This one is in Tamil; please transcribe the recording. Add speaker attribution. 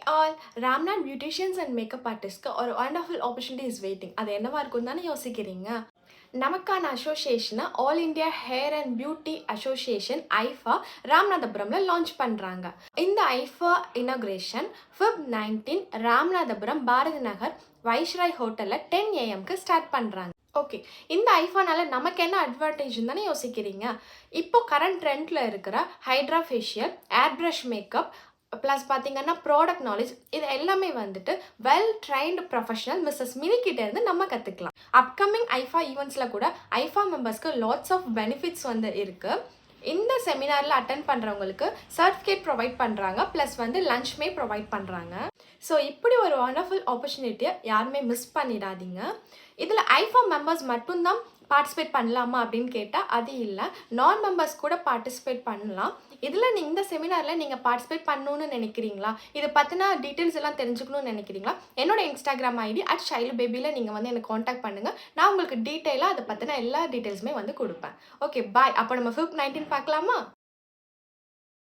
Speaker 1: all, Ramnath Beauticians and Makeup Artists ஒரு wonderful opportunity is waiting. அது என்னவா இருக்கும் தானே யோசிக்கிறீங்க? நமக்கான அசோசியேஷனை all India hair and beauty association AIFA ராமநாதபுரம்ல லான்ச் பண்ணுறாங்க. இந்த AIFA inauguration Feb 19 Ramanathapuram Bharathi Nagar Viceroy ஹோட்டலில் 10 AM ஸ்டார்ட் பண்ணுறாங்க. ஓகே, இந்த ஐஃபானால நமக்கு என்ன அட்வான்டேஜ்னு தானே யோசிக்கிறீங்க? இப்போ கரண்ட் ட்ரெண்டில் இருக்கிற ஹைட்ரா ஃபேஷியல், ஏர் ப்ரஷ் மேக்கப் ப்ளஸ் பார்த்தீங்கன்னா ப்ராடக்ட் நாலேஜ் இது எல்லாமே வந்துட்டு வெல் ட்ரைன்டு ப்ரொஃபஷனல் மிஸ்ஸஸ் மினிக்கிட்டேருந்து நம்ம கற்றுக்கலாம். அப்கமிங் ஐஃபா ஈவெண்ட்ஸில் கூட ஐஃபா மெம்பர்ஸ்க்கு லாட்ஸ் ஆஃப் பெனிஃபிட்ஸ் வந்து இருக்குது. இந்த செமினாரில் அட்டன் பண்ணுறவங்களுக்கு சர்டிஃபிகேட் ப்ரொவைட் பண்ணுறாங்க, ப்ளஸ் வந்து லஞ்ச்மே ப்ரொவைட் பண்ணுறாங்க. ஸோ இப்படி ஒரு வண்டர்ஃபுல் ஆப்பர்ச்சுனிட்டியை யாருமே மிஸ் பண்ணிடாதீங்க. இதில் ஐஃபா மெம்பர்ஸ் மட்டும்தான் பார்ட்டிசிபேட் பண்ணலாமா அப்படின்னு கேட்டால் அது இல்லை, நான் மெம்பர்ஸ் கூட பார்ட்டிசிபேட் பண்ணலாம். இதில் இந்த செமினாரில் நீங்கள் பார்ட்டிசிபேட் பண்ணணுன்னு நினைக்கிறீங்களா, இதை பற்றின டீட்டெயில்ஸ் எல்லாம் தெரிஞ்சுக்கணும்னு நினைக்கிறீங்களா, என்னோட இன்ஸ்டாகிராம் ஐடி @shailubabyல நீங்கள் வந்து எனக்கு காண்டாக்ட் பண்ணுங்கள். நான் உங்களுக்கு டீட்டெயிலாக அதை பற்றின எல்லா டீட்டெயில்ஸுமே வந்து கொடுப்பேன். ஓகே, பாய். அப்போ நம்ம Feb 19 பார்க்கலாமா?